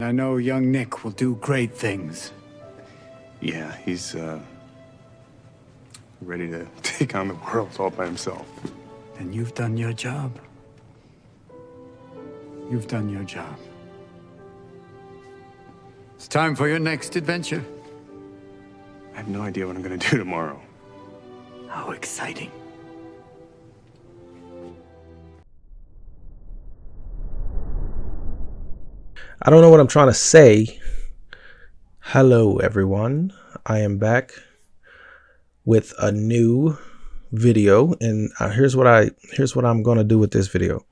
I know young Nick will do great things. Yeah, he's ready to take on the world all by himself. And you've done your job. You've done your job. It's time for your next adventure. I have no idea what I'm gonna do tomorrow. How exciting. I don't know what I'm trying to say. Hello, everyone. I am back with a new video, and here's what I'm going to do with this video.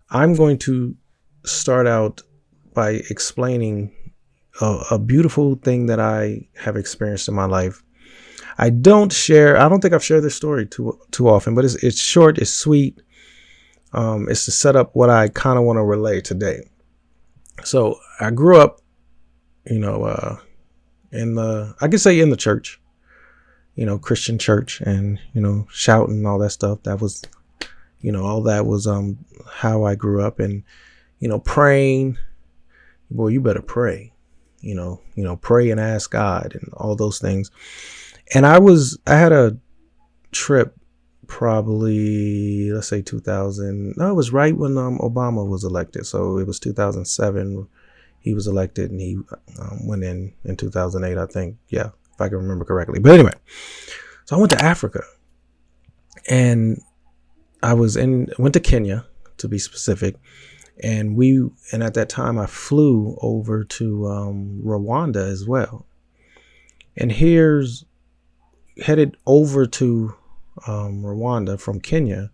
I'm going to start out by explaining a beautiful thing that I have experienced in my life. I don't think I've shared this story too often, but it's short, it's sweet. It's to set up what I kind of want to relay today. So I grew up, in the church, Christian church, and, shouting and all that stuff. That was, all that was, how I grew up, and, praying. Boy, you better pray, pray and ask God and all those things. And I had a trip, probably, let's say 2000. No, it was right when Obama was elected. So it was 2007. He was elected, and he went in 2008, I think. Yeah, if I can remember correctly. But anyway, so I went to Africa, and I went to Kenya, to be specific. And at that time I flew over to Rwanda as well. And headed over to Rwanda from Kenya.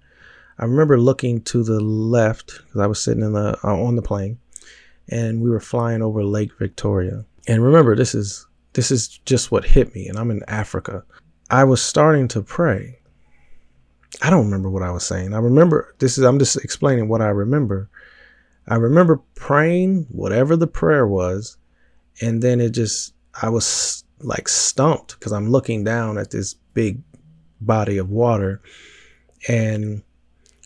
I remember looking to the left because I was sitting on the plane, and we were flying over Lake Victoria. And remember, this is just what hit me, and I'm in Africa. I was starting to pray. I don't remember what I was saying. I'm just explaining what I remember. I remember praying whatever the prayer was, and then I was like stumped because I'm looking down at this big body of water, and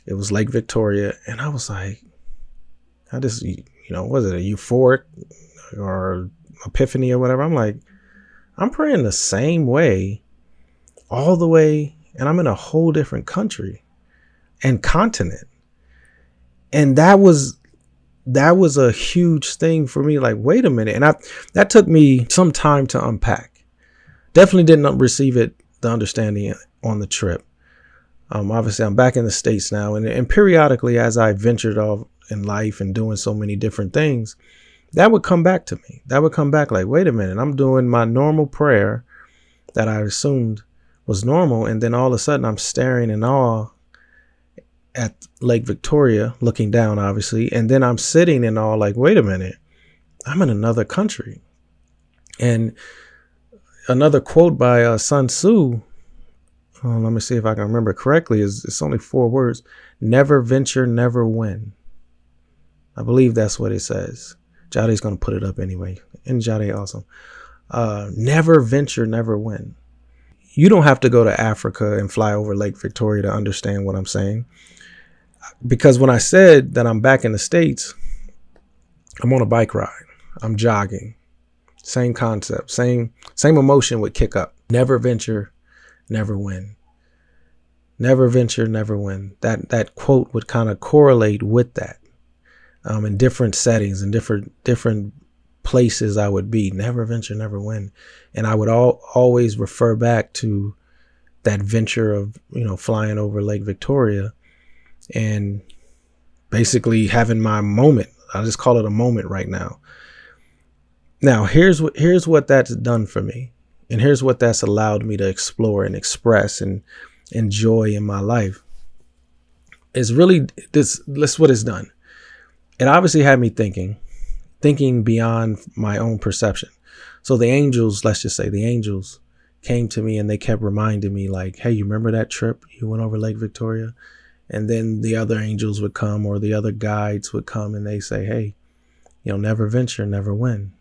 it was Lake Victoria, and I was like, was it a euphoric or epiphany or whatever? I'm like, I'm praying the same way all the way, and I'm in a whole different country and continent. And that was a huge thing for me. Like, wait a minute. And that took me some time to unpack. Definitely didn't receive the understanding on the trip. Obviously I'm back in the States now, and periodically, as I ventured off in life and doing so many different things, that would come back to me. That would come back like, wait a minute, I'm doing my normal prayer that I assumed was normal. And then all of a sudden I'm staring in awe at Lake Victoria, looking down, obviously. And then I'm sitting in awe like, wait a minute, I'm in another country. And another quote by Sun Tzu, let me see if I can remember correctly, it's only 4 words. Never venture, never win. I believe that's what it says. Jade's going to put it up anyway. And Jade, awesome. Never venture, never win. You don't have to go to Africa and fly over Lake Victoria to understand what I'm saying. Because when I said that I'm back in the States, I'm on a bike ride. I'm jogging. Same concept. Same emotion would kick up. Never venture, never win. Never venture, never win. That quote would kind of correlate with that. In different settings and different places I would be. Never venture, never win. And I would always refer back to that venture of, flying over Lake Victoria and basically having my moment. I'll just call it a moment right now. Now, here's what that's done for me. And here's what that's allowed me to explore and express and enjoy in my life. It's really this what it's done. It obviously had me thinking beyond my own perception. So the angels, let's just say the angels came to me, and they kept reminding me like, hey, you remember that trip you went over Lake Victoria? And then the other angels would come, or the other guides would come, and they say, hey, never venture, never win.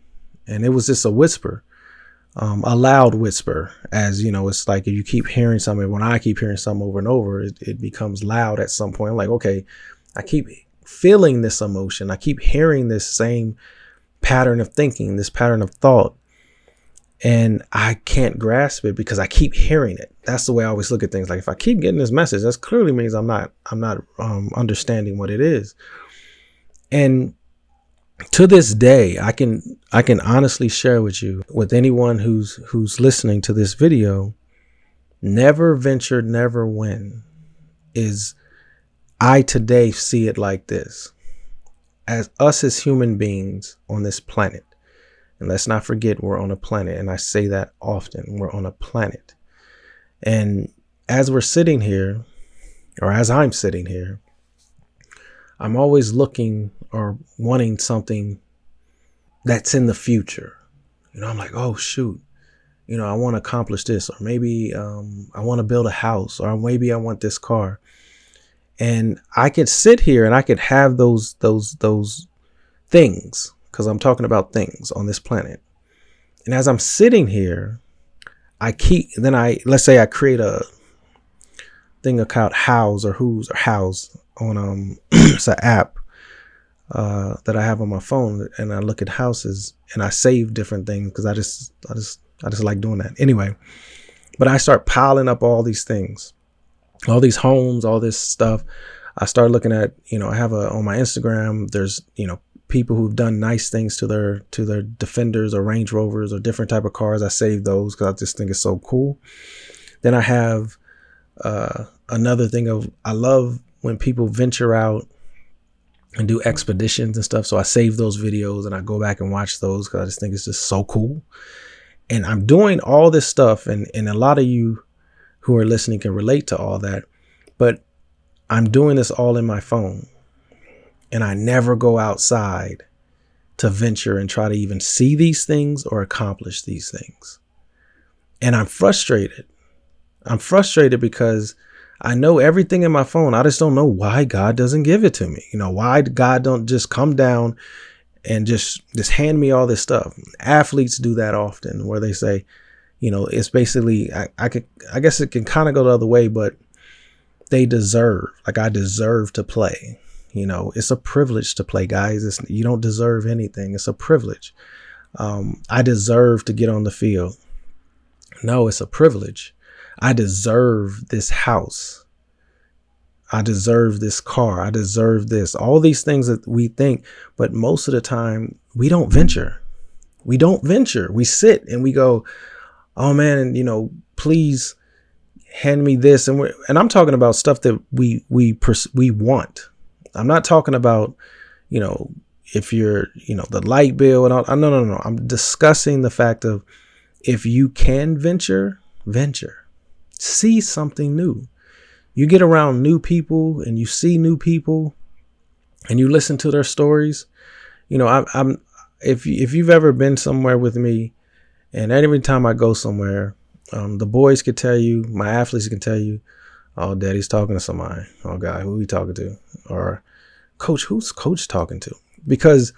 And it was just a whisper, a loud whisper, as it's like if you keep hearing something, when I keep hearing something over and over, it becomes loud at some point. I'm like, okay, I keep feeling this emotion. I keep hearing this same pattern of thinking, this pattern of thought. And I can't grasp it because I keep hearing it. That's the way I always look at things. Like if I keep getting this message, that clearly means I'm not understanding what it is. And to this day, I can honestly share with you, with anyone who's listening to this video, never venture, never win is, I today see it like this. As us as human beings on this planet, and let's not forget we're on a planet, and I say that often, we're on a planet. And as we're sitting here, or as I'm sitting here, I'm always looking or wanting something that's in the future. You know, I'm like, oh shoot, you know, I want to accomplish this, or maybe I want to build a house, or maybe I want this car. And I could sit here and I could have those things, because I'm talking about things on this planet. And as I'm sitting here, let's say I create a thing called House or Who's or House on it's an app that I have on my phone, and I look at houses and I save different things because I just like doing that anyway. But I start piling up all these things, all these homes, all this stuff. I start looking at, you know, I have on my Instagram, there's, you know, people who've done nice things to their Defenders or Range Rovers or different type of cars. I save those because I just think it's so cool. Then I have another thing of, I love when people venture out and do expeditions and stuff. So I save those videos and I go back and watch those because I just think it's just so cool. And I'm doing all this stuff, and a lot of you who are listening can relate to all that, but I'm doing this all in my phone. And I never go outside to venture and try to even see these things or accomplish these things. And I'm frustrated. I'm frustrated because I know everything in my phone. I just don't know why God doesn't give it to me. You know, why God don't just come down and just hand me all this stuff. Athletes do that often, where they say, you know, it's basically, I guess it can kind of go the other way, but they deserve, like I deserve to play. You know, it's a privilege to play, guys. You don't deserve anything. It's a privilege. I deserve to get on the field. No, it's a privilege. I deserve this house. I deserve this car. I deserve this. All these things that we think, but most of the time we don't venture. We don't venture. We sit and we go, oh man, you know, please hand me this. And I'm talking about stuff that we want. I'm not talking about, you know, if you're, you know, the light bill and all. No. I'm discussing the fact of, if you can venture, see something new. You get around new people and you see new people and you listen to their stories. You know, if you've ever been somewhere with me, and every time I go somewhere, the boys could tell you, my athletes can tell you, oh, daddy's talking to somebody. Oh God, who are we talking to? Or coach, who's coach talking to? Because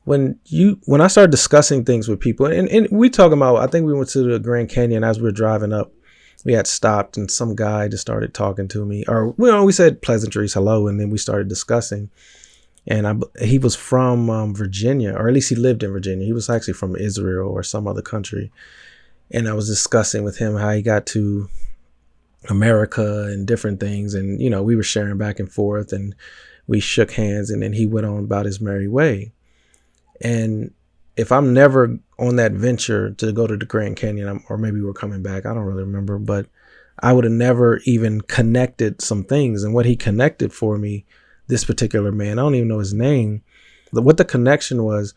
when I started discussing things with people, and we talking about, I think we went to the Grand Canyon as we were driving up, we had stopped and some guy just started talking to me, or, you know, we said pleasantries, hello. And then we started discussing, and he was from Virginia, or at least he lived in Virginia. He was actually from Israel or some other country. And I was discussing with him how he got to America and different things. And, you know, we were sharing back and forth and we shook hands, and then he went on about his merry way. And if I'm never on that venture to go to the Grand Canyon, or maybe we're coming back, I don't really remember, but I would have never even connected some things. And what he connected for me, this particular man, I don't even know his name, what the connection was,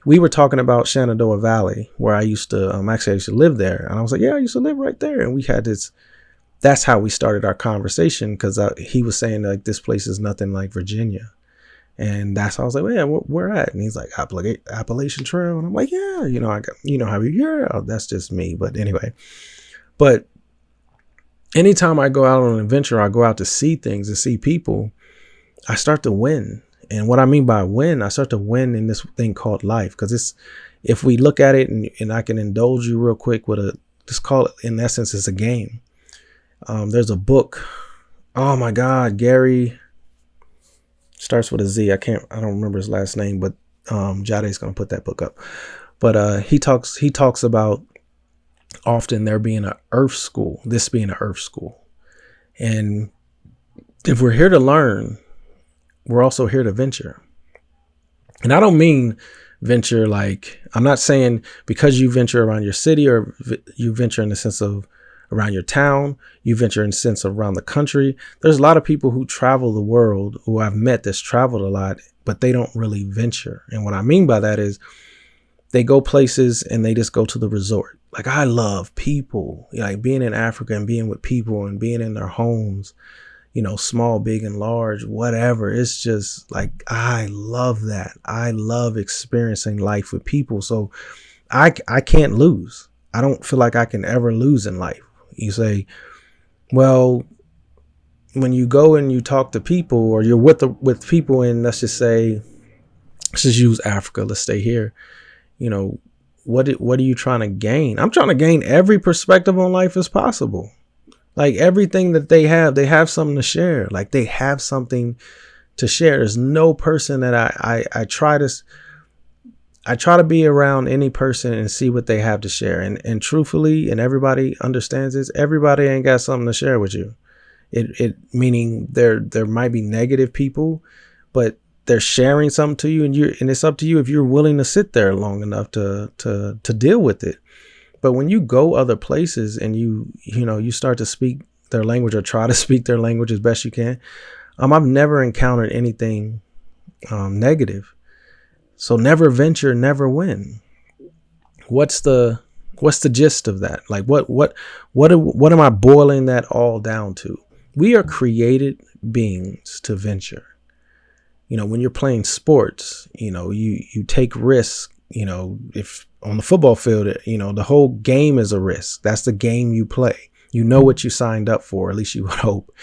we were talking about Shenandoah Valley, where I used to, I used to live there. And I was like, yeah, I used to live right there. And we had this, that's how we started our conversation, because he was saying like, this place is nothing like Virginia. And that's how I was like, well, yeah, where at? And he's like, Appalachian Trail. And I'm like, yeah, you know, how you're, oh, that's just me. But anyway, but anytime I go out on an adventure, I go out to see things, to see people, I start to win. And what I mean by win, I start to win in this thing called life. Because if we look at it, and I can indulge you real quick with just call it, in essence, it's a game. There's a book. Oh my God, Gary, starts with a Z. I don't remember his last name, but Jade's going to put that book up. But he talks about often there being an earth school, this being an earth school. And if we're here to learn, we're also here to venture. And I don't mean venture like, I'm not saying because you venture around your city or you venture in the sense of around your town, you venture in the sense of around the country. There's a lot of people who travel the world who I've met that's traveled a lot, but they don't really venture. And what I mean by that is they go places and they just go to the resort. Like, I love people, like being in Africa and being with people and being in their homes, you know, small, big and large, whatever. It's just like, I love that. I love experiencing life with people. So I can't lose. I don't feel like I can ever lose in life. You say, well, when you go and you talk to people or you're with people in, let's just say, let's just use Africa. Let's stay here. You know, what are you trying to gain? I'm trying to gain every perspective on life as possible. Like everything that they have something to share. Like they have something to share. There's no person that I try to be around any person and see what they have to share. And truthfully, and everybody understands this, everybody ain't got something to share with you. It meaning there might be negative people, but they're sharing something to you, and it's up to you if you're willing to sit there long enough to deal with it. But when you go other places and you start to speak their language or try to speak their language as best you can, I've never encountered anything negative. So never venture, never win. What's the gist of that? Like what am I boiling that all down to? We are created beings to venture. You know, when you're playing sports, you know, you take risks, you know, if on the football field, you know, the whole game is a risk. That's the game you play. You know what you signed up for, at least you would hope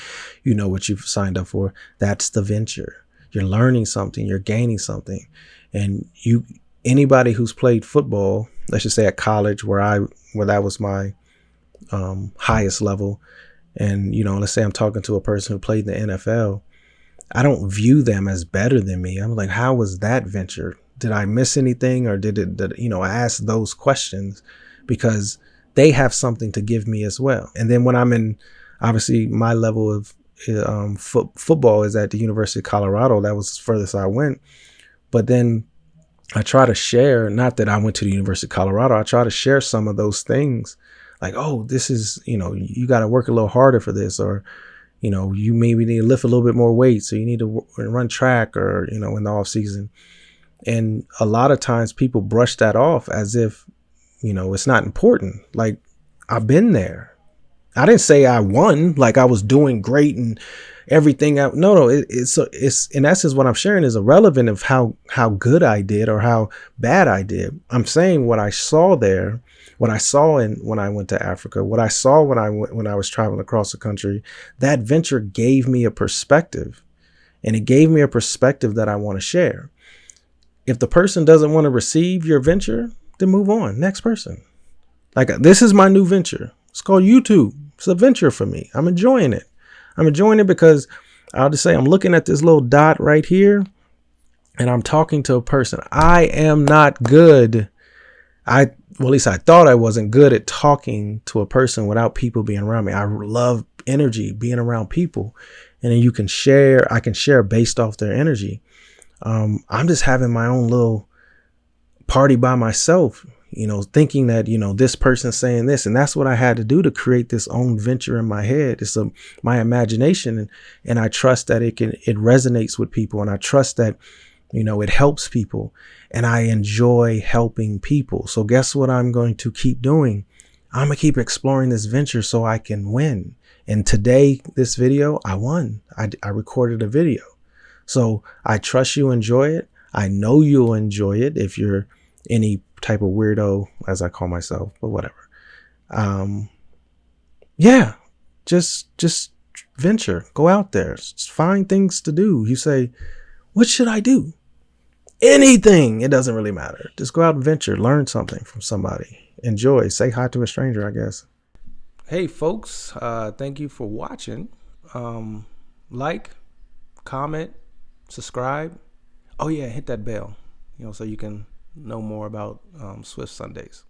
you know what you've signed up for. That's the venture. You're learning something, you're gaining something. And anybody who's played football, let's just say at college where that was my highest level. And, you know, let's say I'm talking to a person who played in the NFL. I don't view them as better than me. I'm like, how was that venture? Did I miss anything? Or I ask those questions because they have something to give me as well. And then when I'm in, obviously my level of football is at the University of Colorado. That was as furthest I went. But then I try to share, not that I went to the University of Colorado, I try to share some of those things. Like, oh, this is, you know, you got to work a little harder for this, or, you know, you maybe need to lift a little bit more weight. So you need to run track or, you know, in the off season. And a lot of times people brush that off as if, you know, it's not important. Like, I've been there. I didn't say I won, like I was doing great and everything. No, it's in essence, what I'm sharing is irrelevant of how good I did or how bad I did. I'm saying what I saw there, what I saw when I went to Africa, what I saw when I was traveling across the country. That venture gave me a perspective, and it gave me a perspective that I want to share. If the person doesn't want to receive your venture, then move on. Next person. Like, this is my new venture. It's called YouTube. It's a venture for me. I'm enjoying it. I'm enjoying it because I'll just say I'm looking at this little dot right here and I'm talking to a person. I am not good. At least I thought I wasn't good at talking to a person without people being around me. I love energy, being around people. And then I can share based off their energy. I'm just having my own little party by myself, you know, thinking that, you know, this person's saying this, and that's what I had to do to create this own venture in my head. It's my imagination. And I trust that it resonates with people. And I trust that, you know, it helps people, and I enjoy helping people. So guess what I'm going to keep doing? I'm going to keep exploring this venture so I can win. And today, this video, I won. I recorded a video. So I trust you enjoy it. I know you'll enjoy it if you're any type of weirdo, as I call myself, but whatever. Yeah, just venture, go out there, just find things to do. You say, what should I do? Anything. It doesn't really matter. Just go out and venture, learn something from somebody, enjoy, say hi to a stranger, I guess. Hey folks, thank you for watching. Like, comment, subscribe. Oh yeah, hit that bell. so you can know more about Swift Sundays.